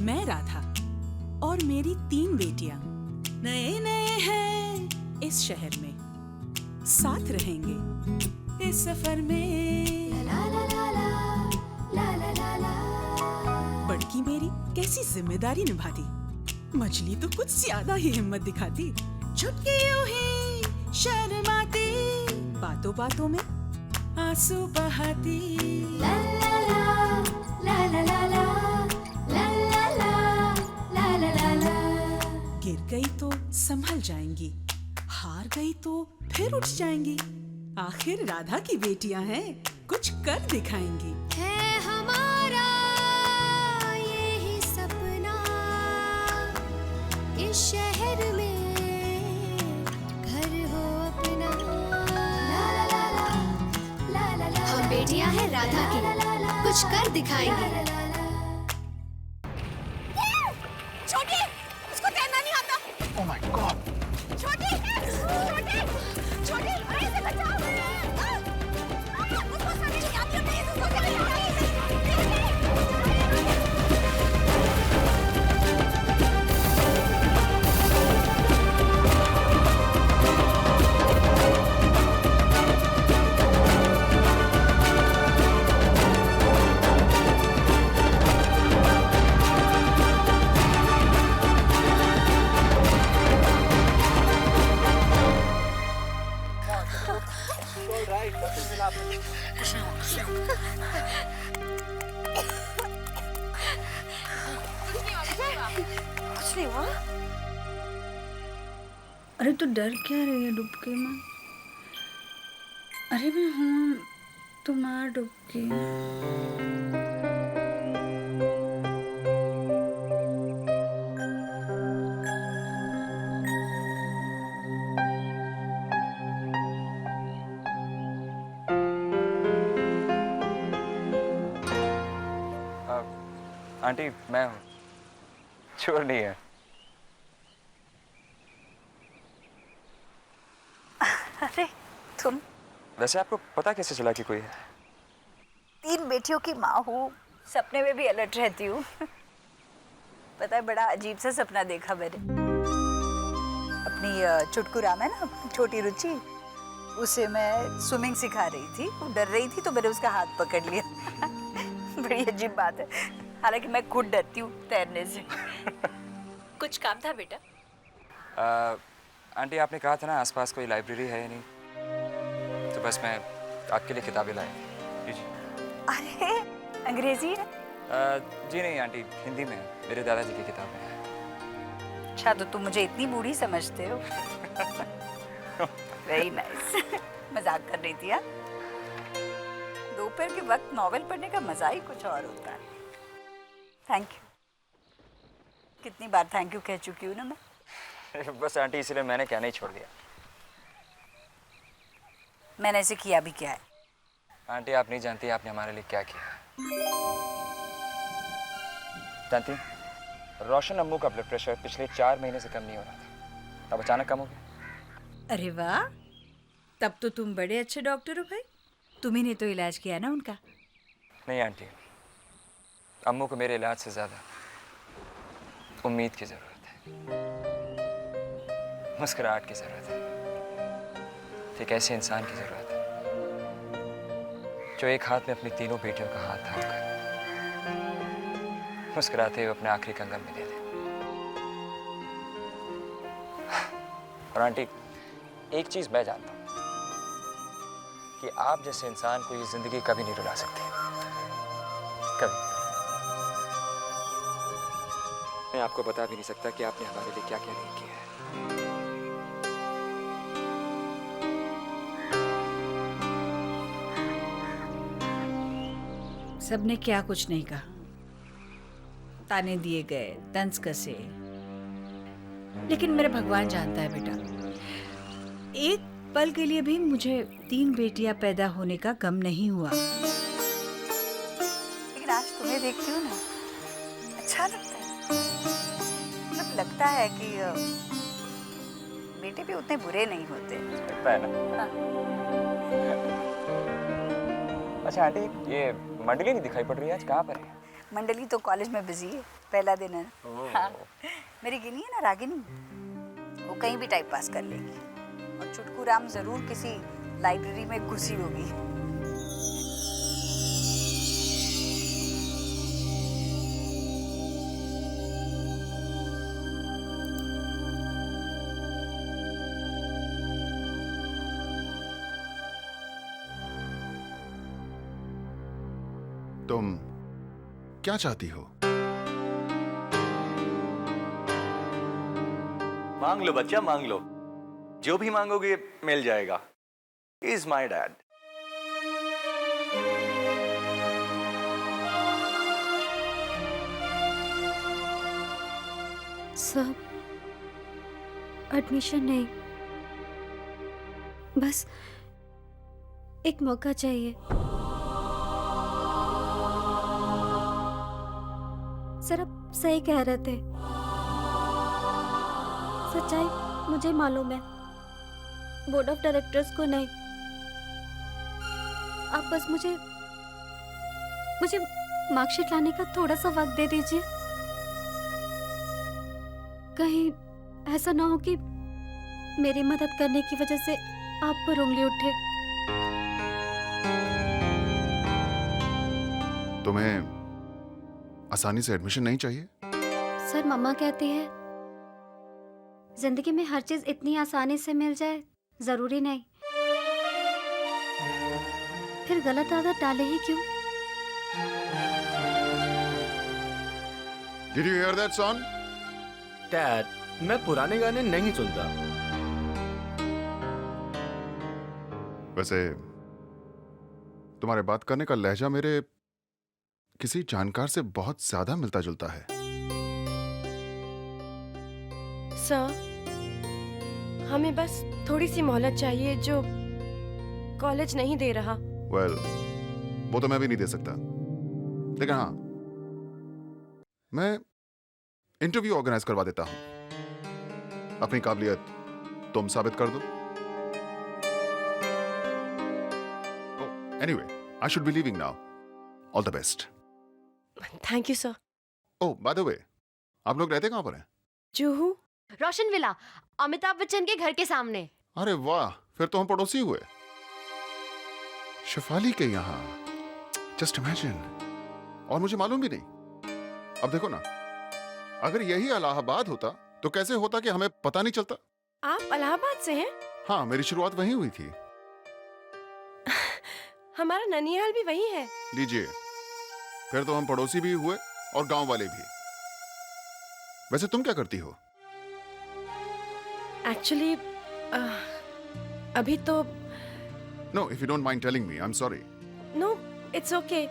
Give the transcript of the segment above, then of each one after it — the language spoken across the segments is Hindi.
मैं राधा और मेरी 3 बेटियां नए नए हैं इस शहर में, साथ रहेंगे इस सफर में। ला ला ला ला ला ला ला। बड़की मेरी कैसी जिम्मेदारी निभाती, मछली तो कुछ ज्यादा ही हिम्मत दिखाती। छुटकी यूं ही शर्माती, बातों बातों में आंसू बहाती। ला ला ला ला ला ला ला ला ला ला ला ला ला। गिर गई तो संभल जाएंगी, हार गई तो फिर उठ जाएंगी। आखिर राधा की बेटियां हैं, कुछ कर दिखाएंगी। है हमारा यही सपना, इस शहर में घर हो अपना। ला ला ला ला ला ला। हम बेटियां हैं राधा की, कुछ कर दिखाएंगे। छोटी, उसको तैरना नहीं आता। Oh my God! छोटी, छोटी, छोटी, अरे इसे बचाओ। उसको समझ नहीं आती, प्लीज उसको बचाओ। कुछ नहीं हुआ। अरे तो डर क्या रही है डुबकी में? अरे मैं हूँ, तो मार डुबकी। आंटी मैं हूँ, चोर नहीं है। अरे तुम? वैसे आपको पता कैसे चला कि कोई है? 3 बेटियों की माँ हूँ, सपने में भी अलर्ट रहती हूँ। पता है, बड़ा अजीब सा सपना देखा मैंने। अपनी चुटकू राम है ना, छोटी रुचि, उसे मैं स्विमिंग सिखा रही थी। वो डर रही थी तो मैंने उसका हाथ पकड़ लिया। बड़ी अजीब बात है, हालांकि मैं खुद डरती हूँ तैरने से। कुछ काम था बेटा? आंटी आपने कहा था ना आसपास कोई लाइब्रेरी है या नहीं, तो बस मैं आपके लिए किताबें लाया। जी। अरे अंग्रेजी है? जी नहीं आंटी, हिंदी में मेरे दादाजी की किताबें हैं। अच्छा, तो तुम मुझे इतनी बूढ़ी समझते हो? Very nice. मजाक कर रही थी। दोपहर के वक्त नॉवेल पढ़ने का मजा ही कुछ और होता है। Thank you. कितनी बार थैंक यू कह चुकी हूँ ना मैं। बस आंटी इसलिए मैंने कहना ही छोड़ दिया। मैंने ऐसे किया भी क्या है? आंटी आप नहीं जानती आपने हमारे लिए क्या किया। जानती, रोशन अम्मू का ब्लड प्रेशर पिछले 4 महीने से कम नहीं हो रहा था, अब अचानक कम हो गया। अरे वाह, तब तो तुम बड़े अच्छे डॉक्टर हो भाई। तुम्ही ने तो इलाज किया ना उनका। नहीं आंटी, अम्मू को मेरे इलाज से ज्यादा उम्मीद की जरूरत है, मुस्कुराहट की जरूरत है, एक ऐसे इंसान की जरूरत है जो एक हाथ में अपनी 3 बेटियों का हाथ थामकर मुस्कुराते हुए अपने आखिरी कंगन में दे दे। और आंटी एक चीज मैं जानता हूं कि आप जैसे इंसान को ये जिंदगी कभी नहीं रुला सकती, कभी। मैं आपको बता भी नहीं सकता कि आपने हमारे लिए क्या क्या नहीं किया है। सबने क्या कुछ नहीं कहा, ताने दिए गए, तंज कसे, लेकिन मेरा भगवान जानता है बेटा, एक पल के लिए भी मुझे 3 बेटियां पैदा होने का गम नहीं हुआ। लेकिन आज तुम्हें देखती हूँ ना, अच्छा लगता है। मतलब लगता है कि बेटे भी उतने बुरे नहीं होते। लगता है ना? अच्छा आंटी, ये मंडली नहीं दिखाई पड़ रही है आज, कहाँ पर है? मंडली तो कॉलेज में बिजी है, पहला दिन है। हाँ, मेरी गिनी है ना रागिनी, वो कहीं भी टाइम पास कर लेगी। और चुटकू राम जरूर किसी लाइब्रेरी में घुसी होगी। तुम क्या चाहती हो? मांग लो बच्चा, मांग लो। जो भी मांगोगे मिल जाएगा। He is my dad. Sir, admission नहीं, बस एक मौका चाहिए। सर, आप सही कह रहे थे। सच्चाई मुझे मालूम है, बोर्ड ऑफ डायरेक्टर्स को नहीं। आप बस मुझे मार्कशीट लाने का थोड़ा सा वक्त दे दीजिए। कहीं ऐसा ना हो कि मेरी मदद करने की वजह से आप पर उंगली उठे। तुम्हें आसानी से एडमिशन नहीं चाहिए? सर, मम्मा कहती है जिंदगी में हर चीज इतनी आसानी से मिल जाए जरूरी नहीं। फिर गलत आदत डाले ही क्यों? Did you hear that song? Dad, मैं पुराने गाने नहीं सुनता। वैसे तुम्हारे बात करने का लहजा मेरे किसी जानकार से बहुत ज्यादा मिलता जुलता है। सर, हमें बस थोड़ी सी मोहलत चाहिए जो कॉलेज नहीं दे रहा। Well, वो तो मैं भी नहीं दे सकता, लेकिन हाँ, मैं इंटरव्यू ऑर्गेनाइज करवा देता हूं। अपनी काबिलियत तुम साबित कर दो। Anyway, I should be leaving now. All the best. Thank you sir. Oh, by the way, आप लोग रहते कहाँ पर हैं? जूहू। रोशन विला, अमिताभ बच्चन के घर के सामने। अरे वाह, फिर तो हम पड़ोसी हुए। शेफाली के यहाँ, जस्ट इमेजिन। और मुझे मालूम भी नहीं। अब देखो ना, अगर यही इलाहाबाद होता तो कैसे होता कि हमें पता नहीं चलता। आप इलाहाबाद से हैं? हाँ, मेरी शुरुआत वहीं हुई थी। हमारा ननिहाल भी वही है। लीजिए, फिर तो हम पड़ोसी भी हुए और गांव वाले भी। वैसे तुम क्या करती हो? एक्चुअली अभी तो No, if you don't mind telling me, I'm sorry. No, it's okay.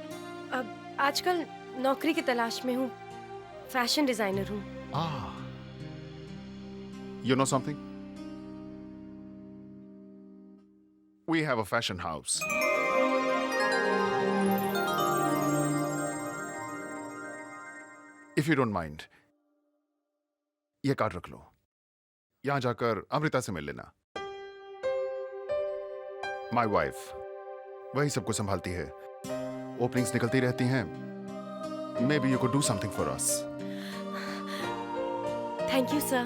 अब आजकल नौकरी की तलाश में हूँ, फैशन डिजाइनर हूँ। Ah. You know something? We have a fashion house. If you don't mind, ये कार्ड रख लो। यहां जाकर अमृता से मिल लेना। My wife, वही सब कुछ संभालती है। ओपनिंग्स निकलती रहती हैं। Maybe you could do something for us. Thank you sir.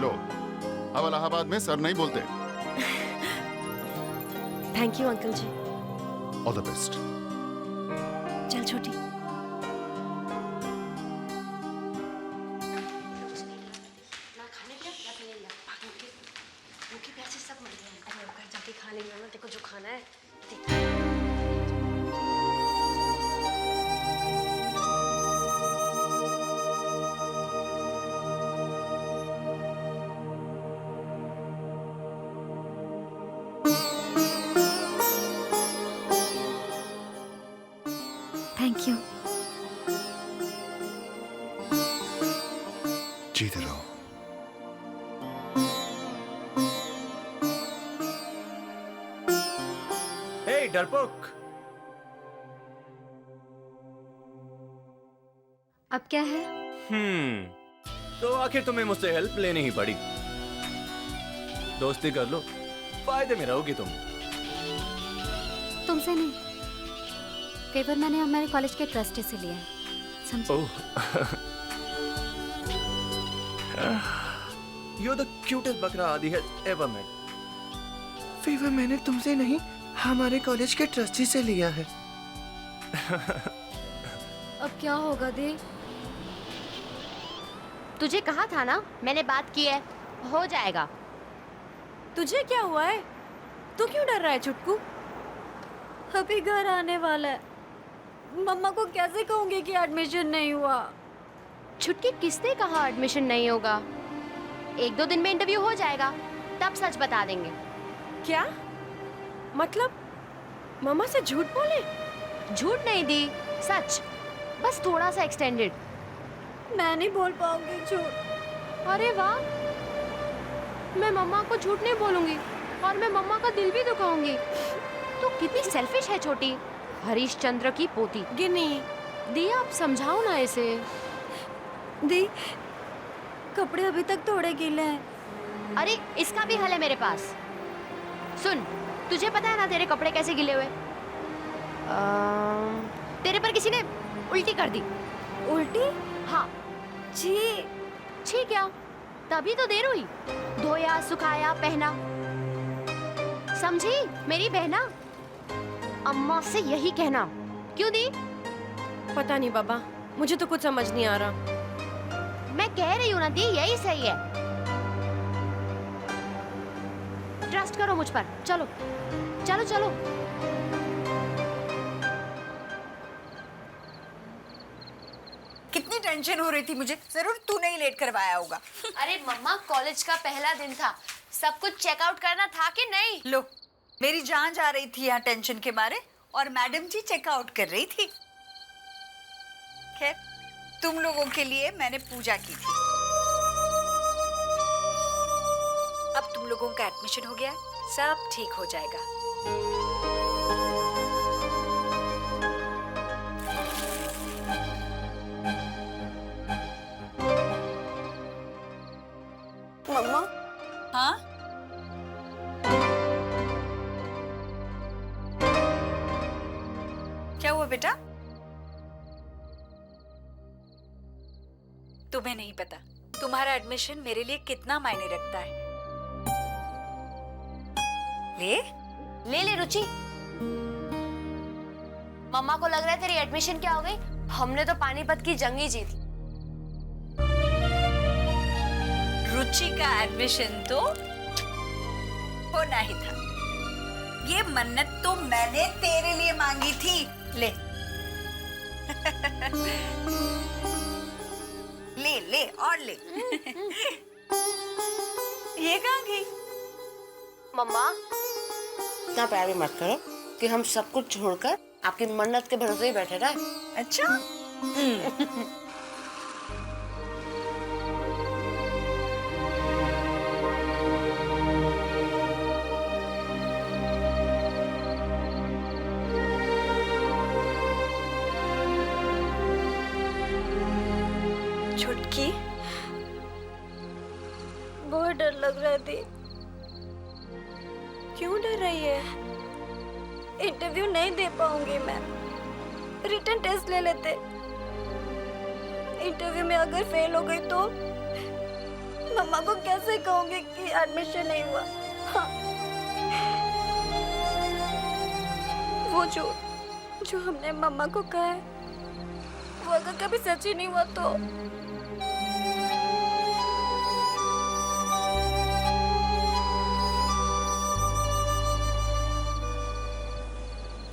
लो, अब इलाहाबाद में सर नहीं बोलते। Thank you uncle ji. All the best. चल छोटी। खा लेंगे ना, देखो जो खाना है। Thank you. जीते रहो। डरपोक, अब क्या है? तो आखिर तुम्हें मुझसे हेल्प लेनी ही पड़ी। दोस्ती कर लो, फायदे में रहोगी तुम। तुमसे नहीं, पेपर मैंने हमारे कॉलेज के ट्रस्टी से लिया है। समझे? You're the cutest बकरा आदि has ever met. फीवर मैंने तुमसे नहीं, हमारे कॉलेज के ट्रस्टी से लिया है। अब क्या होगा दी? तुझे कहा था ना, मैंने बात की है, हो जाएगा। तुझे क्या हुआ है? तू क्यों डर रहा है छुटकू? अभी घर आने वाला है, मम्मा को कैसे कहूँगी कि एडमिशन नहीं हुआ? छुटकी, किसने कहा एडमिशन नहीं होगा? 1-2 दिन में इंटरव्यू हो जाएगा, तब सच बता देंगे। क्या मतलब? मम्मा से झूठ बोले? झूठ नहीं दी, सच, बस थोड़ा सा एक्सटेंडेड। मैं नहीं बोल पाऊंगी झूठ। अरे वाह, मैं मम्मा को झूठ नहीं बोलूंगी और मैं मम्मा का दिल भी दुखाऊंगी। तू कितनी सेल्फिश है छोटी, हरीशचंद्र की पोती। गिनी दी, आप समझाओ ना इसे। दी, कपड़े अभी तक थोड़े गीले हैं। अरे इसका भी हल है मेरे पास। सुन, तुझे पता है ना तेरे कपड़े कैसे गिले हुए? तेरे पर किसी ने उल्टी कर दी। उल्टी? हाँ। छी। छी क्या? तभी तो देर हुई। धोया, सुखाया, पहना। समझी मेरी बहना? अम्मा से यही कहना। क्यों दी? पता नहीं बाबा, मुझे तो कुछ समझ नहीं आ रहा। मैं कह रही हूँ ना दी, यही सही है। ट्रस्ट करो मुझ पर। चलो चलो चलो। कितनी टेंशन हो रही थी मुझे, जरूर तूने ही लेट करवाया होगा। अरे मम्मा, कॉलेज का पहला दिन था, सब कुछ चेकआउट करना था कि नहीं? लो, मेरी जान जा रही थी यहाँ टेंशन के मारे और मैडम जी चेकआउट कर रही थी। खैर, तुम लोगों के लिए मैंने पूजा की थी। अब तुम लोगों का एडमिशन हो गया है, सब ठीक हो जाएगा। मम्मा? हाँ? क्या हुआ बेटा? तुम्हें नहीं पता तुम्हारा एडमिशन मेरे लिए कितना मायने रखता है। ले रुचि। मम्मा को लग रहा है तेरी एडमिशन क्या हो गई? हमने तो पानीपत की जंग ही जीती। रुचि का एडमिशन तो होना ही था। ये मन्नत तो मैंने तेरे लिए मांगी थी। ले ले ले और ले। ये कहाँ गई? मम्मा, इतना प्यार भी मत करो कि हम सब कुछ छोड़कर आपकी मन्नत के भरोसे ही बैठे रहे। अच्छा। छुटकी, बहुत डर लग रहा थी। क्यों डर रही है? इंटरव्यू नहीं दे पाऊंगी मैं। रिटन टेस्ट ले लेते। इंटरव्यू में अगर फेल हो गई तो मम्मा को कैसे कहूंगी कि एडमिशन नहीं हुआ? हाँ। वो जो हमने मम्मा को कहा है, वो अगर कभी सच ही नहीं हुआ तो?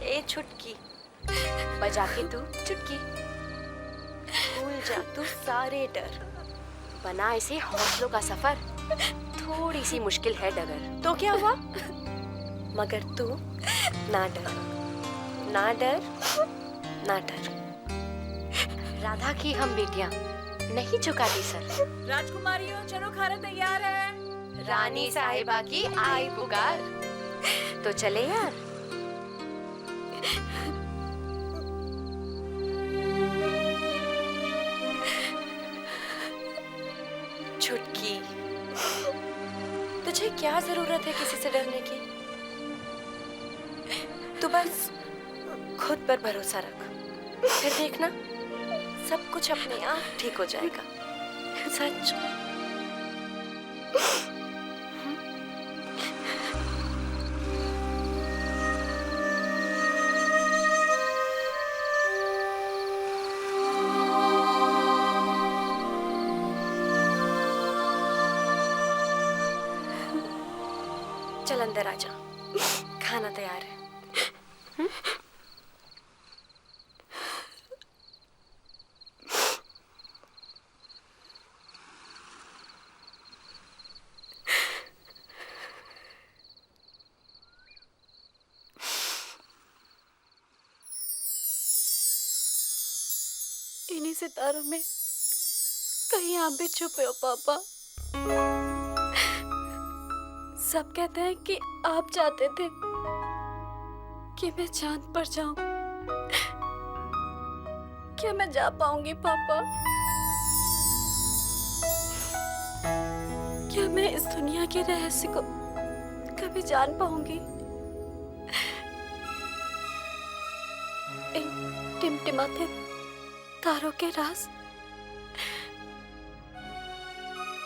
ए छुटकी, बजा के तू चुटकी, भूल जा तू सारे डर, बना इसे हौसलों का सफर, थोड़ी सी मुश्किल है डगर, तो क्या हुआ? मगर तू ना डर, ना डर, ना डर। राधा की हम बेटियां नहीं झुकाती सर। राजकुमारियों, चलो खाना तैयार है। रानी साहिबा की आई पुकार, तो चले यार। छुटकी, तुझे क्या जरूरत है किसी से डरने की? तू बस खुद पर भरोसा रख, फिर देखना सब कुछ अपने आप ठीक हो जाएगा। सच। चल अंदर आजा, खाना तैयार है। इन्हीं सितारों में कहीं आप भी छुपे हो पापा। सब कहते हैं कि आप चाहते थे कि मैं चांद पर जाऊं। क्या मैं जा पाऊंगी पापा? क्या मैं इस दुनिया के रहस्य को कभी जान पाऊंगी? इन टिमटिमाते तारों के राज।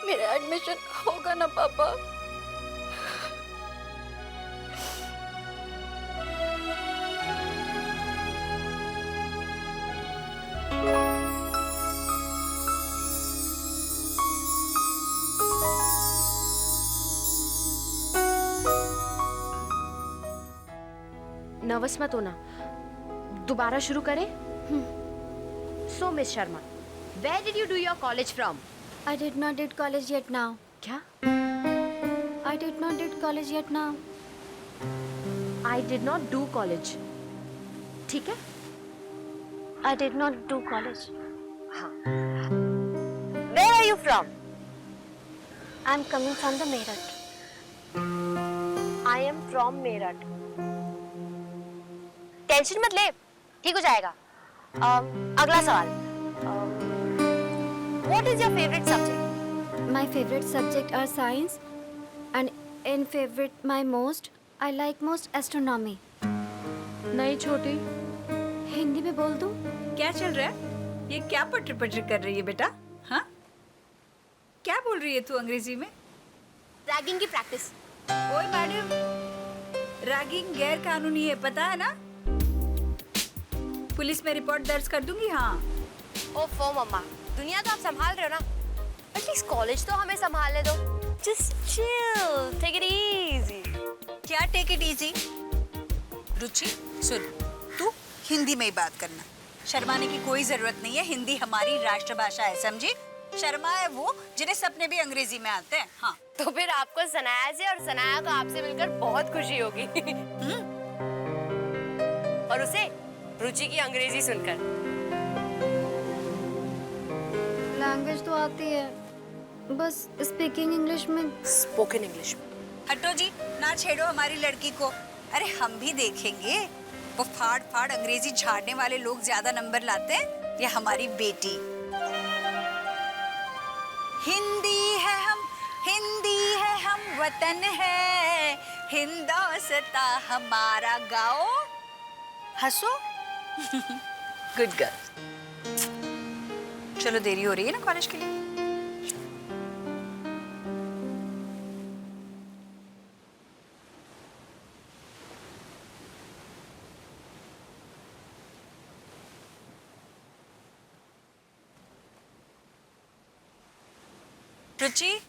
मेरा एडमिशन होगा ना पापा? नर्वस मत होना, दोबारा शुरू करें। So miss Sharma, where did you do your college from? I did not did college yet now. क्या? I did not did college yet now. I did not do college. ठीक है? I did not do college. हाँ. Where are you from? I'm coming from the Meerut. I am from Meerut. Tension मत ले, ठीक हो जाएगा। अगला सवाल। What is your favorite subject? My favorite subject are science, and in favorite my most, I like most astronomy. नहीं छोटी, हिंदी में बोल दूं? क्या चल रहा है? ये क्या पटर पटर कर रही है बेटा? हाँ? क्या बोल रही है तू अंग्रेजी में? रैगिंग की प्रैक्टिस। ओए मैडम, रैगिंग गैर कानूनी है, पता है ना? पुलिस में रिपोर्ट दर्ज कर दूंगी। हाँ। ओफो मम्मा, दुनिया तो आप संभाल रहे हो ना, एटलीस्ट कॉलेज तो हमें संभालने दो। Just chill, take it easy. क्या टेक इट इजी? रुचि सुन, तू हिंदी में ही बात करना, शर्माने की कोई जरूरत नहीं है। हिंदी हमारी राष्ट्रभाषा है, समझी? शर्मा है वो जिन्हें सपने भी अंग्रेजी में आते हैं। हाँ। तो फिर आपको सनाया से और सनाया को आपसे मिलकर बहुत खुशी होगी। और उसे रुचि की अंग्रेजी सुनकर। लैंग्वेज तो आती है, बस स्पीकिंग इंग्लिश में। स्पोकन इंग्लिश में। हटो जी, ना छेड़ो हमारी लड़की को। अरे हम भी देखेंगे वो फाड़ फाड़ अंग्रेजी झाड़ने वाले लोग ज्यादा नंबर लाते हैं या हमारी बेटी। हिंदी है हम वतन है, हिंदोस्ता हमारा गाओ। हंसो। Good girl. चलो, देरी हो रही है ना कॉलेज के लिए। रुचि,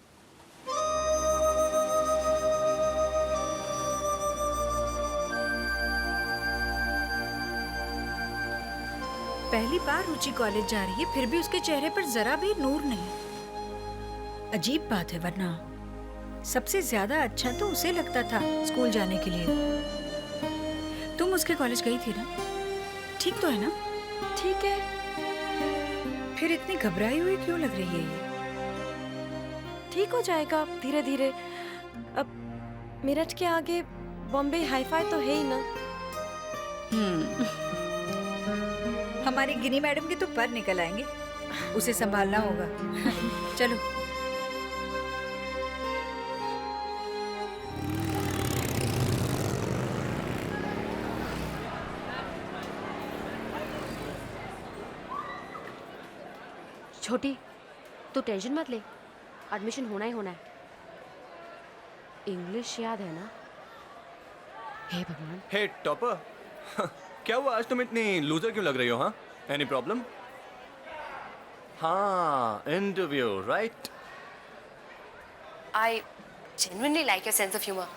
पहली बार रुचि कॉलेज जा रही है, फिर भी उसके चेहरे पर जरा भी नूर नहीं। अजीब बात है, वरना सबसे ज्यादा अच्छा तो उसे लगता था स्कूल जाने के लिए। तुम उसके कॉलेज गई थी ना? ठीक तो है ना? ठीक है। फिर इतनी घबराई हुई क्यों लग रही है ये? ठीक हो जाएगा धीरे धीरे। अब मेरठ के आगे बॉम्बे हाईफाई तो है ही ना। हमारी गिनी मैडम के तो पर निकल आएंगे, उसे संभालना होगा। चलो। छोटी, तू टेंशन मत ले, एडमिशन होना ही होना है। इंग्लिश याद है ना? हे भगवान। हे टॉपर, क्या हुआ आज तुम इतनी लूजर क्यों लग रही हो? हाँ, एनी प्रॉब्लम? हाँ, interview, right? I genuinely like your sense of humor.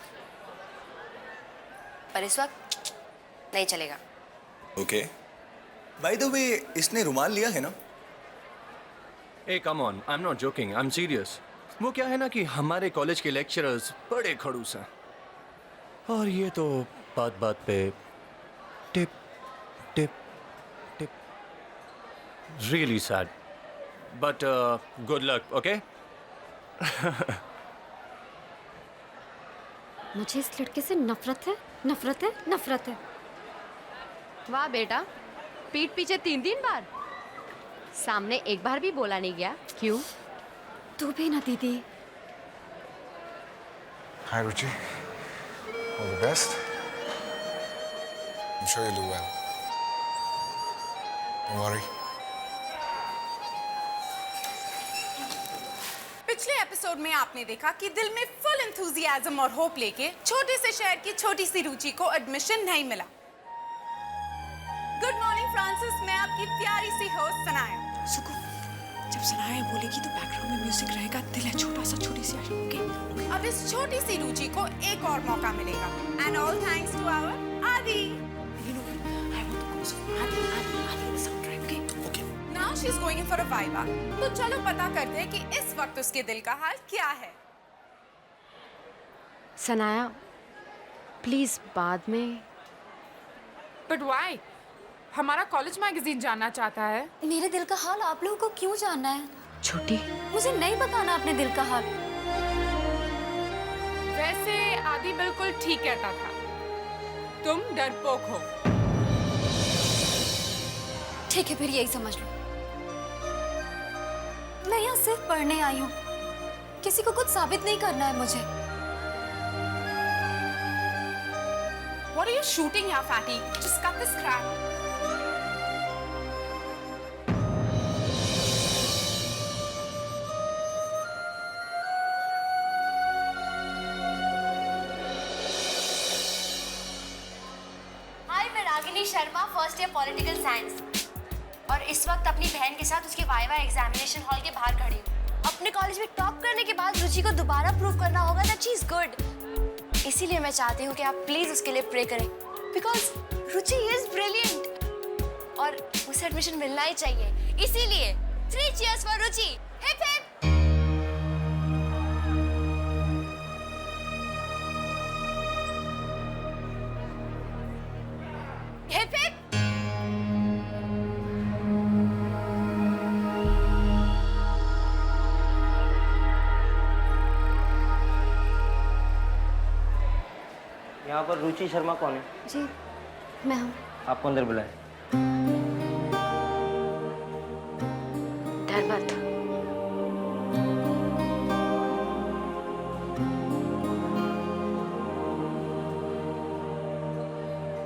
पर इस वक्त नहीं चलेगा। ओके। बाय द वे, इसने रुमाल लिया है ना? ए come on, I am not joking, I am serious. वो क्या है ना कि हमारे कॉलेज के लेक्चरर्स बड़े खड़ूस हैं, और ये तो बात बात पे tip tip tip. Really sad, but good luck, okay? मुझे इस लड़के से नफरत है, नफरत है, नफरत है। वाह बेटा, पीठ पीछे 3 बार, सामने एक बार भी बोला नहीं गया, क्यों? तू भी ना दीदी। Hi Ruchi, all the best. I'm sure you'll do well. Don't worry. पिछले एपिसोड में आपने देखा कि दिल में फुल एंथुजियाज्म और होप लेके छोटे से शहर की छोटी सी रुचि को एडमिशन नहीं मिला। गुड मॉर्निंग फ्रांसिस, मैं आपकी प्यारी सी होस्ट सनाया। सुकू, जब सनाया बोलेगी तो बैकग्राउंड में म्यूजिक रहेगा। दिल है छोटा सा, छोटी सी ओके। अब इस छोटी सी रुचि को एक और मौका मिलेगा, and all thanks to our Adi. You know, I want to go so Adi the soundtrack, okay? Now she's going in for a viva. तो चलो पता करते हैं कि इस वक्त उसके दिल का हाल क्या है। सनाया, प्लीज बाद में। But why? हमारा कॉलेज मैगजीन जानना चाहता है। मेरे दिल का हाल आप लोगों को क्यों जानना है? छोटी, मुझे नहीं बताना अपने दिल का हाल। वैसे आदि बिल्कुल ठीक कहता था, तुम डरपोक हो। ठीक है, फिर यही समझ लो। मैं यहाँ सिर्फ पढ़ने आई हूँ, किसी को कुछ साबित नहीं करना है मुझे। What are you shooting, ya fatty? Just cut this crap. हाय, मैं Ragini Sharma, first year political science, और इस वक्त अपनी बहन के साथ उसके वाइवा एग्जामिनेशन हॉल के बाहर खड़ी हूँ। अपने कॉलेज में टॉप करने के बाद रुचि को दोबारा प्रूव करना होगा दैट शी इज गुड। इसीलिए मैं चाहती हूँ कि आप प्लीज उसके लिए प्रे करें, बिकॉज रुचि इज ब्रिलियंट और उसे एडमिशन मिलना ही चाहिए। इसीलिए 3 cheers for Ruchi. Hip hip. Hip hip. यहाँ पर रुचि शर्मा कौन है? जी, मैं हूँ। आपको अंदर बुलाए। डर मत।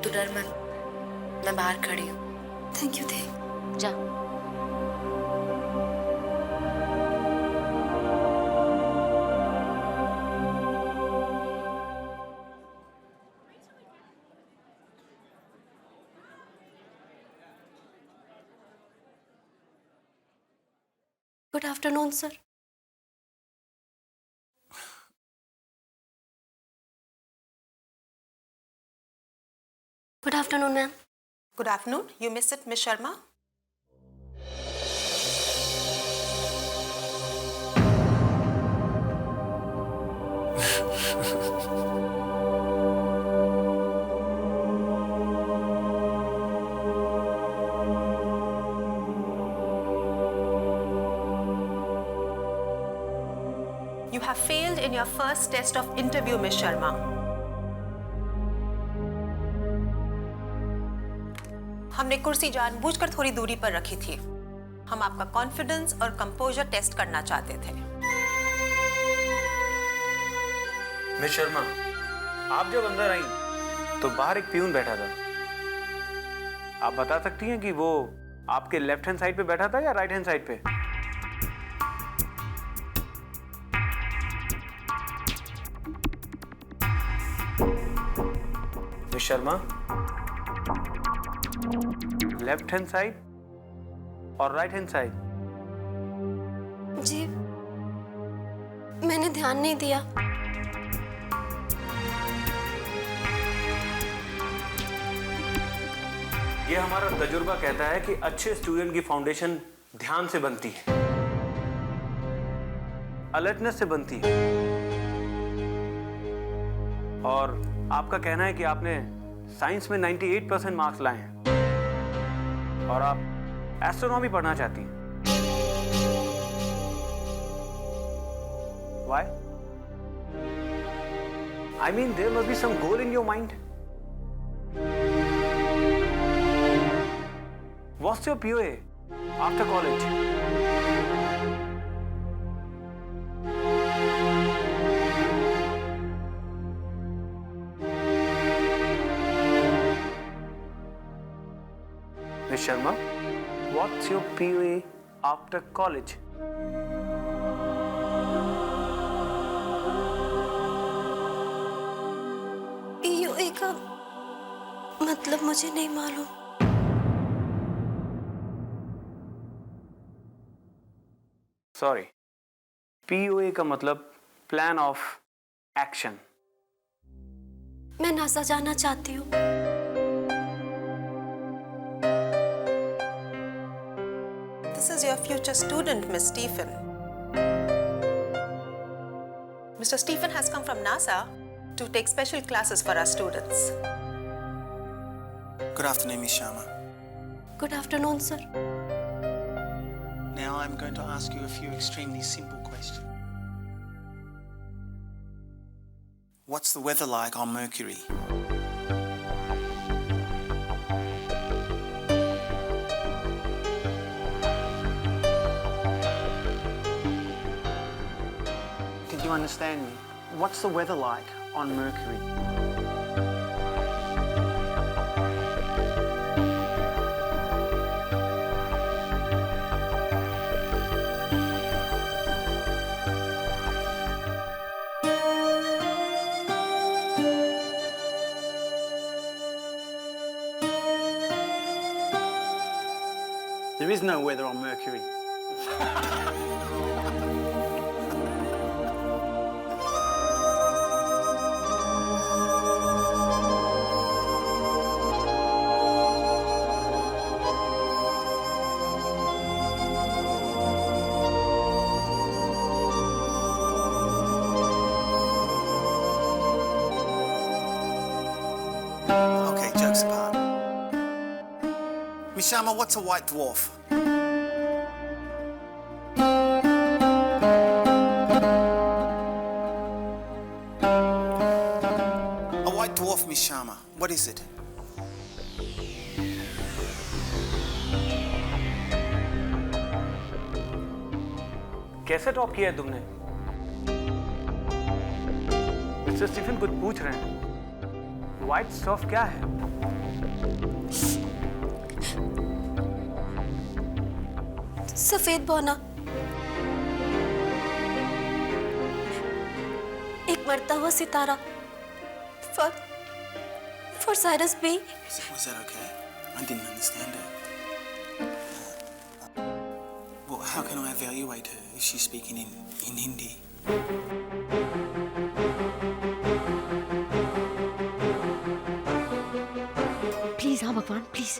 तू डर मत, मैं बाहर खड़ी हूँ। थैंक यू थे। जा। Good afternoon, sir. Good afternoon, ma'am. Good afternoon. You missed it, Miss Sharma. You have failed in your first test of interview, Miss Sharma. हमने कुर्सी जानबूझकर थोड़ी दूरी पर रखी थी। हम आपका कॉन्फिडेंस और कंपोजर टेस्ट करना चाहते थे। मिस शर्मा, आप जब अंदर आई तो बाहर एक प्यून बैठा था। आप बता सकती हैं कि वो आपके लेफ्ट हैंड साइड पे बैठा था या राइट हैंड साइड पे? Miss Sharma, left hand side और राइट हैंड साइड? जी, मैंने ध्यान नहीं दिया। ये हमारा तजुर्बा कहता है कि अच्छे स्टूडेंट की फाउंडेशन ध्यान से बनती है, अलर्टनेस से बनती है। और आपका कहना है कि आपने साइंस में 98% मार्क्स लाए हैं और आप एस्ट्रोनॉमी पढ़ना चाहती हैं। Why? I mean, there must be some goal in your mind. What's your POA after college? Miss Sharma, what's your POA after college? POA का मतलब मुझे नहीं मालूम। सॉरी, POA का मतलब प्लान ऑफ एक्शन। मैं नासा जाना चाहती हूँ। This is your future student, Miss Stephen. Mr. Stephen has come from NASA to take special classes for our students. Good afternoon, Miss Sharma. Good afternoon, sir. Now I'm going to ask you a few extremely simple questions. What's the weather like on Mercury? Did you understand me? What's the weather like on Mercury? There is no weather on Mercury. Okay, jokes apart. Miss Sharma, what's a white dwarf? A white dwarf, Miss Sharma. What is it? कैसे टॉप किया है तुमने? मिस्टर स्टीफन कुछ पूछ रहे हैं। व्हाइट स्टफ क्या है? सफेद बौना। एक मरता हुआ सितारा। For Cyrus B. Was that okay? I didn't understand her. Well, how can I evaluate her if she's speaking in Hindi? Please हाँ भगवान प्लीज।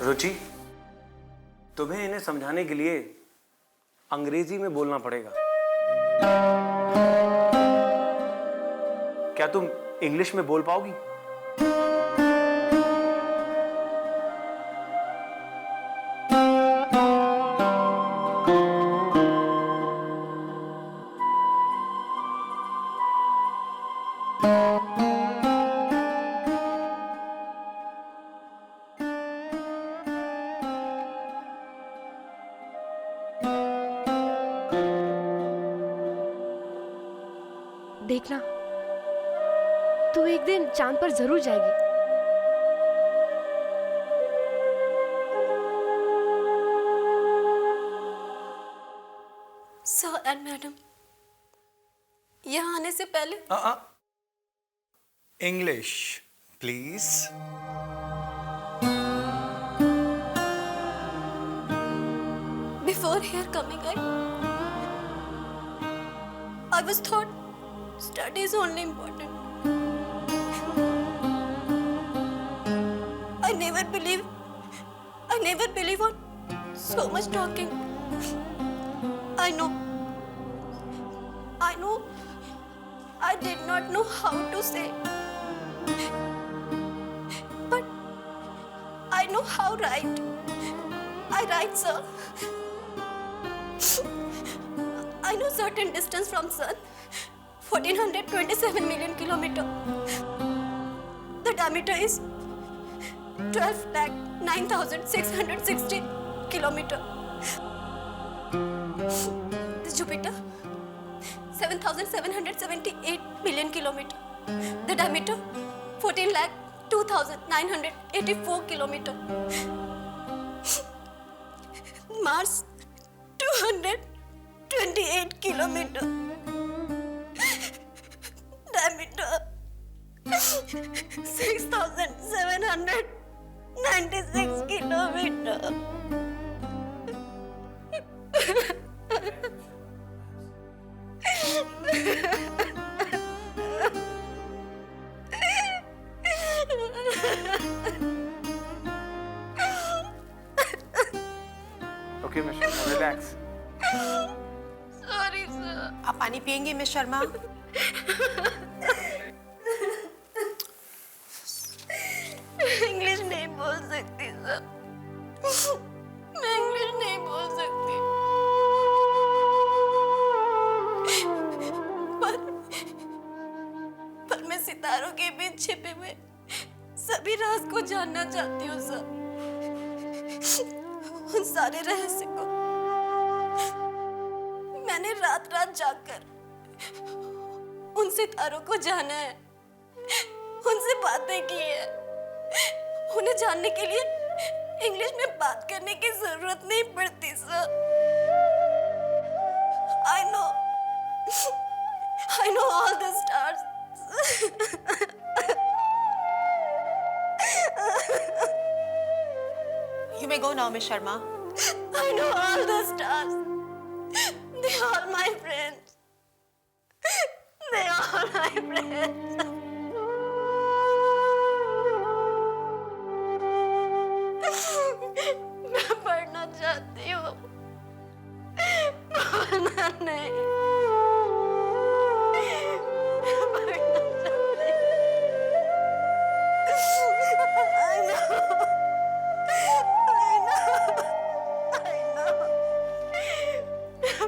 रुचि, तुम्हें इन्हें समझाने के लिए अंग्रेजी में बोलना पड़ेगा। क्या तुम इंग्लिश में बोल पाओगी? देखना, तू एक दिन चांद पर जरूर जाएगी। सर एंड मैडम, यहाँ आने से पहले English please. Before here coming, I was thought study is only important. I never believe on so much talking. I know. I did not know how to say, but I know how write. I write, sir. I know certain distance from sun, 1427 million kilometer. The diameter is 12,09,660 kilometer. The Jupiter, 7,778 million kilometer. The diameter, 14,02,984 kilometer. Mars, 228 kilometer. Diameter, 6,796 kilometer. Okay, Miss Sharma, relax. Sorry, sir. आप पानी पियेंगे मिस शर्मा? इंग्लिश नहीं बोल सकती सर, मैं इंग्लिश नहीं बोल सकती। पर मैं सितारों के बीच छिपे हुए सभी राज को जानना चाहती हूँ सर, उन सारे रहस्य को। मैंने रात रात जागकर उन सितारों को जाना है, उनसे बातें की है। उन्हें जानने के लिए इंग्लिश में बात करने की जरूरत नहीं पड़ती sir. I know all the stars. You may go now, Miss Sharma. I know all the stars. They are my friends. They are my friends. मैं पढ़ना चाहती हूँ, पढ़ना नहीं। पढ़ना चाहती हूँ। I know.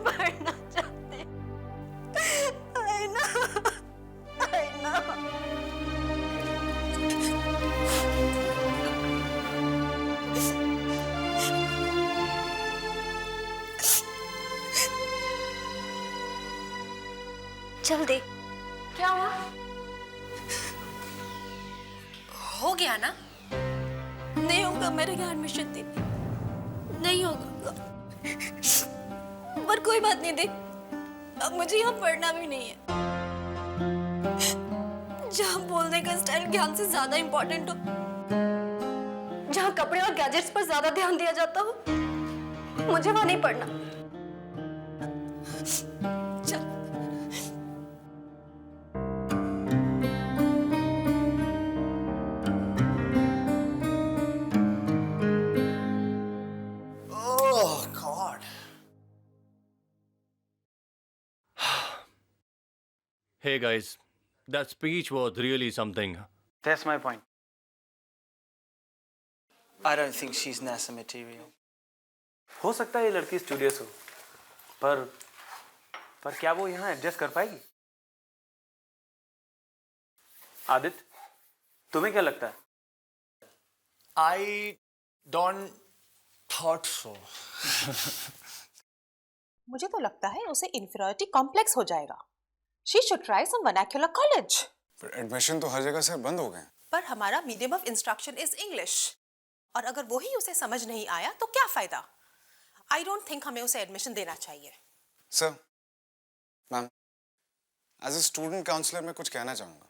पढ़ना चाहती हूँ। I know. चल देख, क्या हुआ? हो गया ना? नहीं होगा मेरे ज्ञान में शक्ति, नहीं होगा। पर कोई बात नहीं, देख अब मुझे यहाँ पढ़ना भी नहीं है। जहाँ बोलने का स्टाइल ज्ञान से ज्यादा इम्पोर्टेंट हो, जहाँ कपड़े और गैजेट्स पर ज्यादा ध्यान दिया जाता हो, मुझे वहाँ नहीं पढ़ना। चल। Oh God. Hey guys, that speech was really something. That's my point. I don't think she's NASA material. हो सकता है ये लड़की स्टूडियस हो, पर क्या वो यहाँ एडजस्ट कर पाएगी? आदित्य, तुम्हें क्या लगता है? I don't thought so. मुझे तो लगता है उसे इंफीरियरिटी कॉम्प्लेक्स हो जाएगा। She should try some vernacular college. पर एडमिशन तो हर जगह से बंद हो गए। पर हमारा medium of instruction is English, और अगर वही उसे समझ नहीं आया तो क्या फायदा? आई डोंट थिंक हमें उसे एडमिशन देना चाहिए। Sir, ma'am, as a student counsellor मैं कुछ कहना चाहूंगा।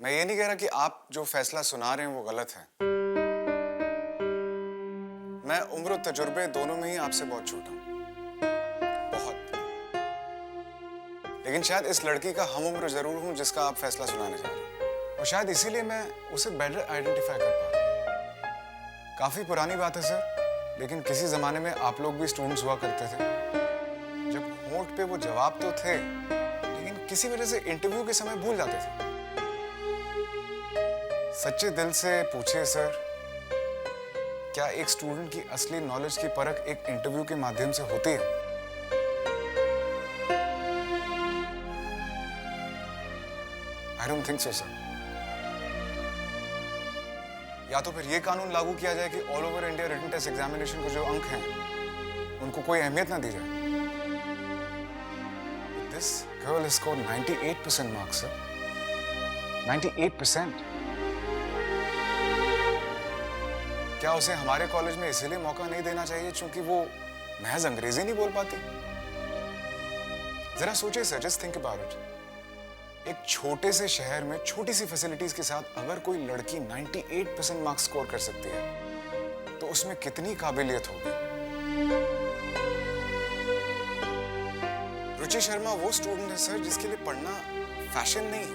मैं ये नहीं कह रहा कि आप जो फैसला सुना रहे हैं वो गलत है। मैं उम्र और तजुर्बे दोनों में ही आपसे बहुत छोटा हूं, बहुत। लेकिन शायद इस लड़की का हम उम्र जरूर हूं जिसका आप फैसला सुनाने जा रहे हैं, और शायद इसीलिए मैं उसे बेटर आइडेंटिफाई कर पा रहा हूं। काफी पुरानी बात है सर, लेकिन किसी जमाने में आप लोग भी स्टूडेंट्स हुआ करते थे, जब होंठ पे वो जवाब तो थे लेकिन किसी वजह से इंटरव्यू के समय भूल जाते थे। सच्चे दिल से पूछिए सर, क्या एक स्टूडेंट की असली नॉलेज की परख एक इंटरव्यू के माध्यम से होती है? I don't think so, sir. या तो फिर ये कानून लागू किया जाए कि all over India written test examination को जो अंक हैं उनको कोई अहमियत ना दी जाए। This girl has scored 98% marks, sir. 98%. क्या उसे हमारे कॉलेज में इसीलिए मौका नहीं देना चाहिए क्योंकि वो महज अंग्रेजी नहीं बोल पाती? जरा सोचिए sir, just think about it. एक छोटे से शहर में छोटी सी फैसिलिटीज के साथ अगर कोई लड़की 98% मार्क्स स्कोर कर सकती है तो उसमें कितनी काबिलियत होगी। रुचि शर्मा वो स्टूडेंट है सर जिसके लिए पढ़ना फैशन नहीं है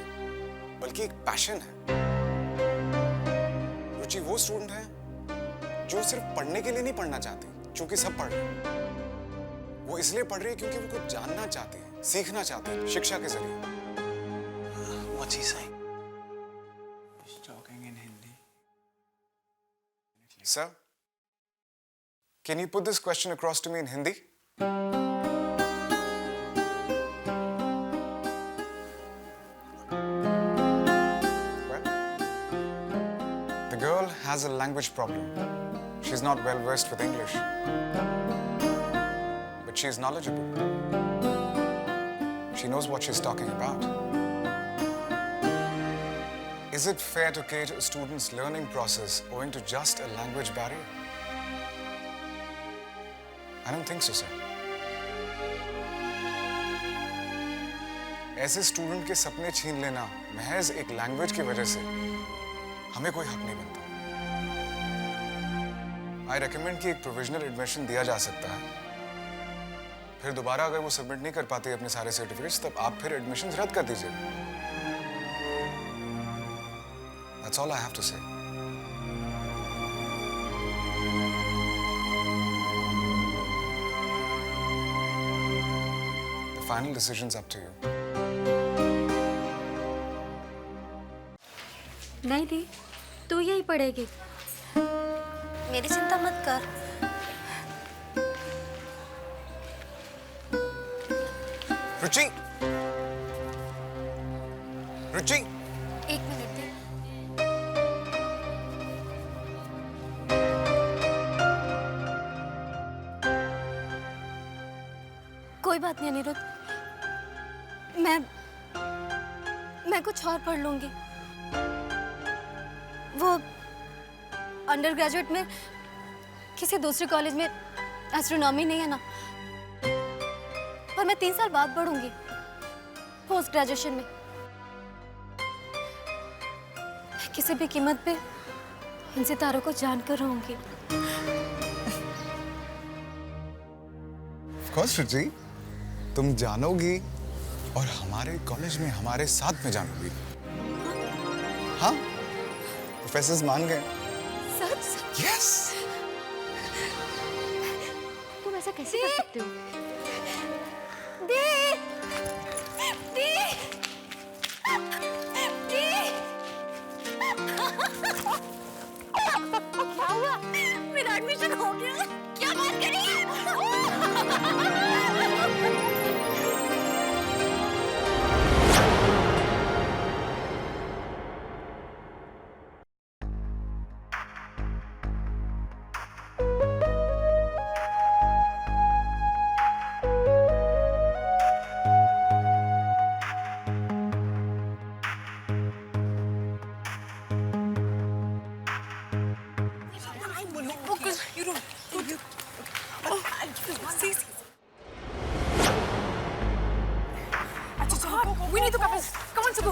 बल्कि एक पैशन है। रुचि वो स्टूडेंट है जो सिर्फ पढ़ने के लिए नहीं पढ़ना चाहती क्योंकि सब पढ़ रहे हैं, वो इसलिए पढ़ रही है क्योंकि वो कुछ जानना चाहते हैं, सीखना चाहते हैं शिक्षा के जरिए। What's he saying? He's talking in Hindi. Sir, can you put this question across to me in Hindi? Well, the girl has a language problem. She's not well versed with English, but she is knowledgeable. She knows what she's talking about. Is it fair to cater a student's learning process owing to just a language barrier? I don't think so, sir. ऐसे स्टूडेंट के सपने छीन लेना महज एक लैंग्वेज की वजह से हमें कोई हक नहीं बनता। I recommend कि एक प्रोविजनल एडमिशन दिया जा सकता है, फिर दोबारा अगर वो सबमिट नहीं कर पाते अपने सारे सर्टिफिकेट्स तब आप फिर एडमिशन रद्द कर दीजिए। That's all I have to say. The final decision's up to you. नहीं दी, तू यही पढ़ेगी। मेरी चिंता मत कर। रुचि, रुचि, एक मिनट दे। कोई बात नहीं अनिरुद्ध, मैं कुछ और पढ़ लूंगी। वो अंडर ग्रेजुएट में किसी दूसरे कॉलेज में एस्ट्रोनॉमी नहीं है ना, पर मैं 3 साल बाद पढ़ूंगी पोस्ट ग्रेजुएशन में। किसी भी कीमत पे इन सितारों को जानकर रहूंगी। Of course, रुचि, तुम जानोगी और हमारे कॉलेज में हमारे साथ में जानोगी। हाँ, प्रोफेसर्स मान गए। सच? Yes. तुम ऐसा कैसे कर सकते हो? दी, दी, दी। क्या हुआ? मेरा एडमिशन हो गया? क्या बात करी? You don't. See. We need to go. Come on, Sugu.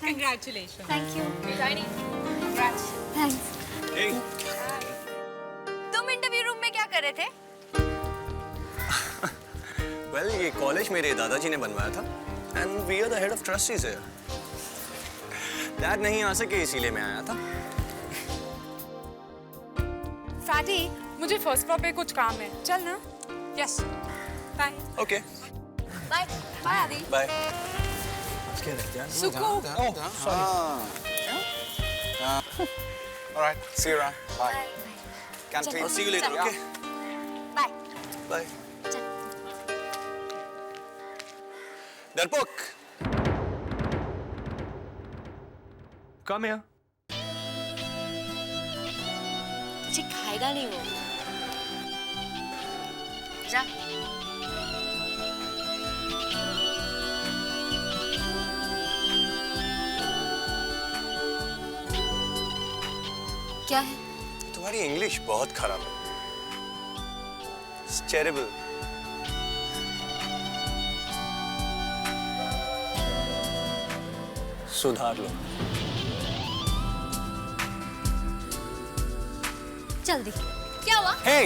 Congratulations. Thank you. Tiny. Congrats. Thanks. Hey. तुम इंटरव्यू रूम में क्या कर रहे थे? Well, ये कॉलेज मेरे दादाजी ने बनवाया था and we are the head of trustees here. Dad नहीं आ सके इसीलिए मैं आया था. फैटी, मुझे फर्स्ट फ्लोर पे कुछ काम है. चल ना. Yes. Bye. Okay. Bye. Bye, Adi. Bye. Suku. Oh, sorry. All right. See you around. Bye. Canteen. I'll see you later. Okay. Bye. Bye. डरपोक. Come here. तुझे खाएगा नहीं वो. जा. क्या है? तुम्हारी इंग्लिश बहुत खराब है. It's terrible. सुधार लो. जल्दी. क्या हुआ? Hey!